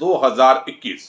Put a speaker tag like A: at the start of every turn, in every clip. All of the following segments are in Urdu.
A: 2021।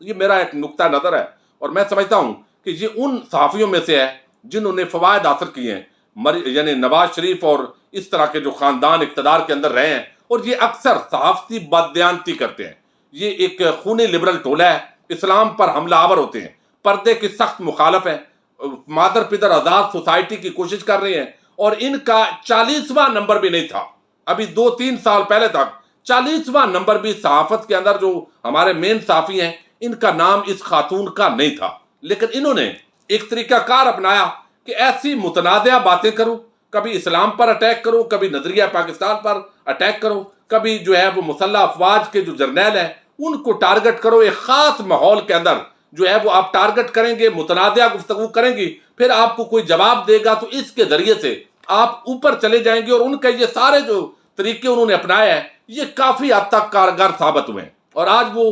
A: یہ میرا ایک نقطہ نظر ہے، اور میں سمجھتا ہوں کہ یہ ان صحافیوں میں سے ہے جنہوں نے فوائد حاصل کیے ہیں، یعنی نواز شریف اور اس طرح کے جو خاندان اقتدار کے اندر رہے ہیں، اور یہ اکثر صحافتی بددیانتی کرتے ہیں۔ یہ ایک خونی لبرل ٹولہ ہے، اسلام پر حملہ آور ہوتے ہیں، پردے کی سخت مخالف ہیں، مادر پدر آزاد سوسائٹی کی کوشش کر رہی ہیں، اور ان کا 40واں نمبر بھی نہیں تھا۔ ابھی 2-3 سال پہلے تک 40واں نمبر بھی صحافت کے اندر جو ہمارے مین صحافی ہیں ان کا نام اس خاتون کا نہیں تھا، لیکن انہوں نے ایک طریقہ کار اپنایا کہ ایسی متنازعہ باتیں کرو، کبھی اسلام پر اٹیک کرو، کبھی نظریہ پاکستان پر اٹیک کرو، کبھی جو ہے وہ مسلح افواج کے جو جرنیل ہیں ان کو ٹارگٹ کرو، ایک خاص ماحول کے اندر جو ہے وہ آپ ٹارگٹ کریں گے، متنازعہ گفتگو کریں گی، پھر آپ کو کوئی جواب دے گا تو اس کے ذریعے سے آپ اوپر چلے جائیں گے، اور ان کا یہ سارے جو طریقے انہوں نے اپنائے ہیں یہ کافی حد تک کارگر ثابت ہوئے ہیں، اور آج وہ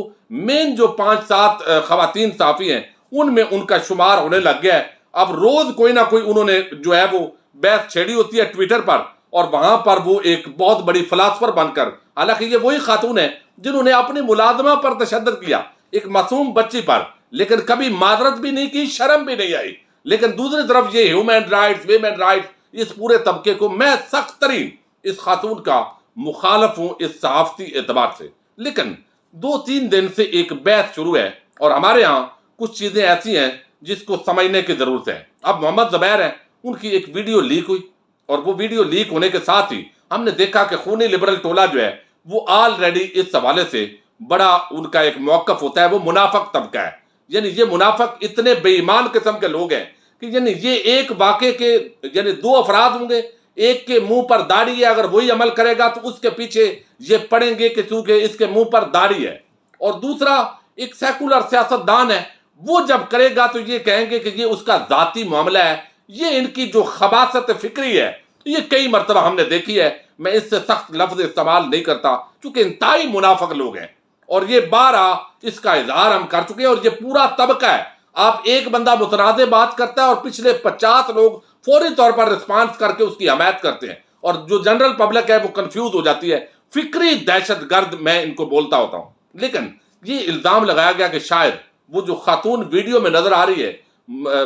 A: مین جو 5-7 خواتین صحافی ہیں ان میں ان کا شمار ہونے لگ گیا ہے۔ اب روز کوئی نہ کوئی انہوں نے جو ہے وہ بحث چھیڑی ہوتی ہے ٹویٹر پر، اور وہاں پر وہ ایک بہت بڑی فلاسفر بن کر، حالانکہ یہ وہی خاتون ہے جنہوں نے اپنی ملازمہ پر تشدد کیا، ایک معصوم بچی پر، لیکن کبھی معذرت بھی نہیں کی، شرم بھی نہیں آئی، لیکن دوسری طرف یہ ہیومن رائٹس، ویمن رائٹس، اس پورے طبقے کو میں سخت ترین اس خاتون کا مخالف ہوں اس صحافتی اعتبار سے۔ لیکن 2-3 دن سے ایک بحث شروع ہے، اور ہمارے ہاں کچھ چیزیں ایسی ہیں جس کو سمجھنے کی ضرورت ہے۔ اب محمد زبیر ہیں، ان کی ایک ویڈیو لیک ہوئی، اور وہ ویڈیو لیک ہونے کے ساتھ ہی ہم نے دیکھا کہ خونی لبرل ٹولہ جو ہے وہ آلریڈی اس حوالے سے بڑا ان کا ایک موقف ہوتا ہے، وہ منافق طبقہ ہے، یعنی یہ منافق اتنے بے ایمان قسم کے لوگ ہیں کہ یعنی یہ ایک واقعے کے یعنی 2 افراد ہوں گے، ایک کے منہ پر داڑھی ہے، اگر وہی عمل کرے گا تو اس کے پیچھے یہ پڑیں گے کہ چونکہ اس کے منہ پر داڑھی ہے، اور دوسرا ایک سیکولر سیاست دان ہے، وہ جب کرے گا تو یہ کہیں گے کہ یہ اس کا ذاتی معاملہ ہے۔ یہ ان کی جو خباثت فکری ہے یہ کئی مرتبہ ہم نے دیکھی ہے، میں اس سے سخت لفظ استعمال نہیں کرتا چونکہ انتہائی منافق لوگ ہیں، اور یہ بارہ اس کا اظہار ہم کر چکے ہیں، اور یہ پورا طبقہ ہے۔ آپ ایک بندہ متنازع بات کرتا ہے اور پچھلے 50 لوگ فوری طور پر رسپانس کر کے اس کی حمایت کرتے ہیں، اور جو جنرل پبلک ہے وہ کنفیوز ہو جاتی ہے، فکری دہشت گرد میں ان کو بولتا ہوتا ہوں۔ لیکن یہ الزام لگایا گیا کہ شاید وہ جو خاتون ویڈیو میں نظر آ رہی ہے،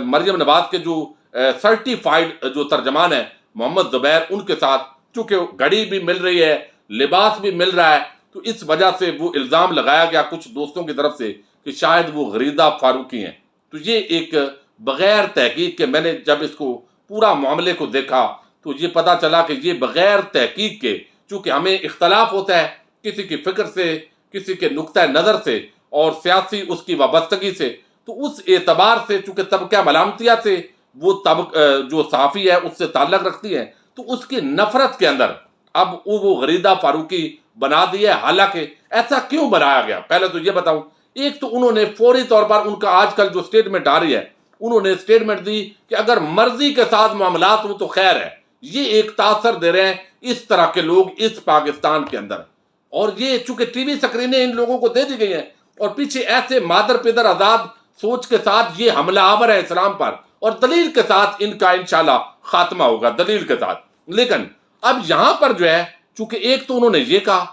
A: مریم نواز کے جو سرٹیفائیڈ جو ترجمان ہیں محمد زبیر، ان کے ساتھ چونکہ گھڑی بھی مل رہی ہے، لباس بھی مل رہا ہے، تو اس وجہ سے وہ الزام لگایا گیا کچھ دوستوں کی طرف سے کہ شاید وہ غریدہ فاروقی ہیں۔ تو یہ ایک بغیر تحقیق کے، میں نے جب اس کو پورا معاملے کو دیکھا تو یہ پتا چلا کہ یہ بغیر تحقیق کے، چونکہ ہمیں اختلاف ہوتا ہے کسی کی فکر سے، کسی کے نقطہ نظر سے، اور سیاسی اس کی وابستگی سے، تو اس اعتبار سے چونکہ طبقہ ملامتیہ سے وہ جو صحافی ہے اس سے تعلق رکھتی ہے، تو اس کی نفرت کے اندر اب وہ غریدہ فاروقی بنا دی ہے۔ حالانکہ ایسا کیوں بنایا گیا، پہلے تو یہ بتاؤں۔ ایک تو انہوں نے فوری طور پر ان کا آج کل جو سٹیٹمنٹ آ رہی ہے، انہوں نے سٹیٹمنٹ دی کہ اگر مرضی کے ساتھ معاملات ہوں تو خیر ہے۔ یہ ایک تاثر دے رہے ہیں اس طرح کے لوگ اس پاکستان کے اندر، اور یہ چونکہ ٹی وی سکرینیں ان لوگوں کو دے دی گئی ہیں، اور پیچھے ایسے مادر پدر آزاد سوچ کے ساتھ یہ حملہ آور ہے اسلام پر، اور دلیل کے ساتھ ان کا انشاءاللہ خاتمہ ہوگا، دلیل کے ساتھ۔ لیکن اب یہاں پر جو ہے چونکہ ایک تو انہوں نے یہ کہا،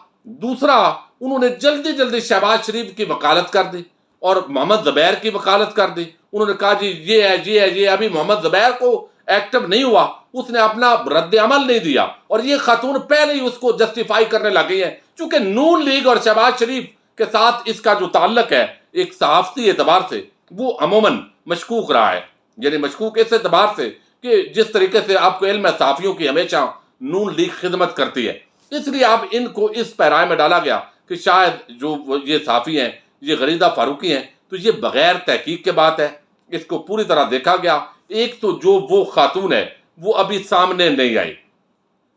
A: دوسرا انہوں نے جلدی جلدی شہباز شریف کی وکالت کر دی اور محمد زبیر کی وکالت کر دی۔ انہوں نے کہا جی یہ ہے، یہ ہے، یہ ابھی محمد زبیر کو ایکٹیو نہیں ہوا، اس نے اپنا رد عمل نہیں دیا، اور یہ خاتون پہلے ہی اس کو جسٹیفائی کرنے لگ گئی ہے، چونکہ نون لیگ اور شہباز شریف کے ساتھ اس کا جو تعلق ہے ایک صحافتی اعتبار سے وہ عموماً مشکوک رہا ہے، یعنی مشکوک اس اعتبار سے کہ جس طریقے سے آپ کو علم ہے صحافیوں کی ہمیشہ نون لیگ خدمت کرتی ہے، اس لیے اب ان کو اس پیرائے میں ڈالا گیا کہ شاید جو یہ صحافی ہیں یہ غریدہ فاروقی ہیں۔ تو یہ بغیر تحقیق کے بات ہے، اس کو پوری طرح دیکھا گیا۔ ایک تو جو وہ خاتون ہے وہ ابھی سامنے نہیں آئی،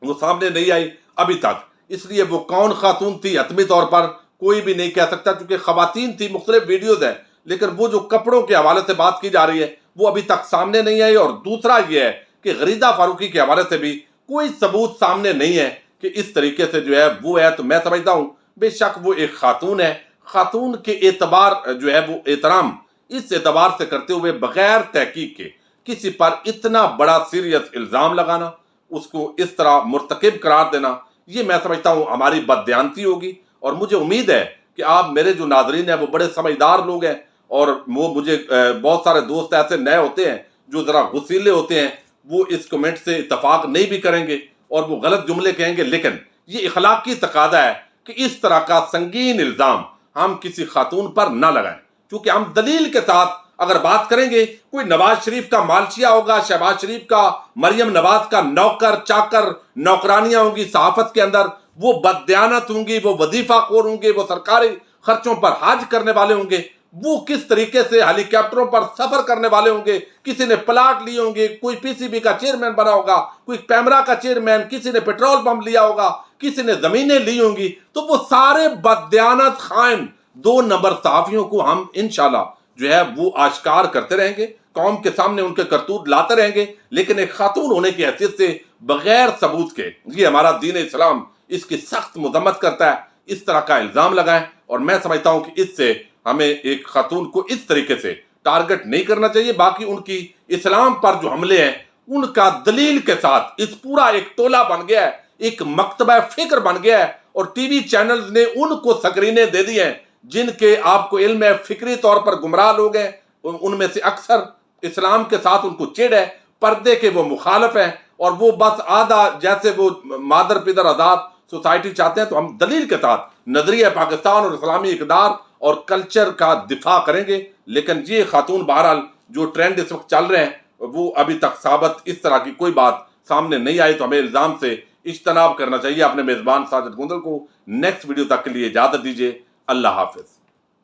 A: وہ سامنے نہیں آئی ابھی تک، اس لیے وہ کون خاتون تھی حتمی طور پر کوئی بھی نہیں کہہ سکتا، چونکہ خواتین تھی، مختلف ویڈیوز ہیں، لیکن وہ جو کپڑوں کے حوالے سے بات کی جا رہی ہے وہ ابھی تک سامنے نہیں آئی۔ اور دوسرا یہ ہے کہ غریدہ فاروقی کے حوالے سے بھی کوئی ثبوت سامنے نہیں ہے کہ اس طریقے سے جو ہے وہ ہے۔ تو میں سمجھتا ہوں بے شک وہ ایک خاتون ہے، خاتون کے اعتبار جو ہے وہ احترام اس اعتبار سے کرتے ہوئے بغیر تحقیق کے کسی پر اتنا بڑا سیریس الزام لگانا، اس کو اس طرح مرتکب قرار دینا، یہ میں سمجھتا ہوں ہماری بددیانتی ہوگی، اور مجھے امید ہے کہ آپ میرے جو ناظرین ہیں وہ بڑے سمجھدار لوگ ہیں، اور وہ مجھے بہت سارے دوست ایسے نئے ہوتے ہیں جو ذرا غسیلے ہوتے ہیں، وہ اس کمنٹ سے اتفاق نہیں بھی کریں گے اور وہ غلط جملے کہیں گے، لیکن یہ اخلاقی تقاضا ہے کہ اس طرح کا سنگین الزام ہم کسی خاتون پر نہ لگائیں، کیونکہ ہم دلیل کے ساتھ اگر بات کریں گے، کوئی نواز شریف کا مالشیا ہوگا، شہباز شریف کا، مریم نواز کا نوکر چاکر نوکرانیاں ہوں گی صحافت کے اندر، وہ بددیانت ہوں گی، وہ وظیفہ خور ہوں گے، وہ سرکاری خرچوں پر حج کرنے والے ہوں گے، وہ کس طریقے سے ہیلی کاپٹروں پر سفر کرنے والے ہوں گے، کسی نے پلاٹ لیے ہوں گے، کوئی پی سی بی کا چیئرمین بنا ہوگا، کوئی پیمرا کا چیئرمین، کسی نے پیٹرول پمپ لیا ہوگا، کسی نے زمینیں لی ہوں گی، تو وہ سارے بددیانت خائن 2 نمبر صحافیوں کو ہم انشاءاللہ جو ہے وہ آشکار کرتے رہیں گے، قوم کے سامنے ان کے کرتوت لاتے رہیں گے، لیکن ایک خاتون ہونے کی حیثیت سے بغیر ثبوت کے، یہ ہمارا دین اسلام اس کی سخت مذمت کرتا ہے، اس طرح کا الزام لگائیں، اور میں سمجھتا ہوں کہ اس سے ہمیں ایک خاتون کو اس طریقے سے ٹارگٹ نہیں کرنا چاہیے۔ باقی ان کی اسلام پر جو حملے ہیں ان کا دلیل کے ساتھ اس پورا ایک ٹولہ بن گیا ہے، ایک مکتبہ فکر بن گیا ہے، اور ٹی وی چینلز نے ان کو سکرینیں دے دی ہیں جن کے آپ کو علم ہے فکری طور پر گمراہ لوگ ہیں، ان میں سے اکثر اسلام کے ساتھ ان کو چڑ ہے، پردے کے وہ مخالف ہیں، اور وہ بس آدھا جیسے وہ مادر پدر آزاد سوسائٹی چاہتے ہیں۔ تو ہم دلیل کے ساتھ نظریہ پاکستان اور اسلامی اقدار اور کلچر کا دفاع کریں گے، لیکن یہ خاتون بہرحال جو ٹرینڈ اس وقت چل رہے ہیں وہ ابھی تک ثابت اس طرح کی کوئی بات سامنے نہیں آئی، تو ہمیں الزام سے اجتناب کرنا چاہیے۔ اپنے میزبان ساجد گندل کو نیکسٹ ویڈیو تک کے لیے اجازت دیجیے۔ اللہ حافظ۔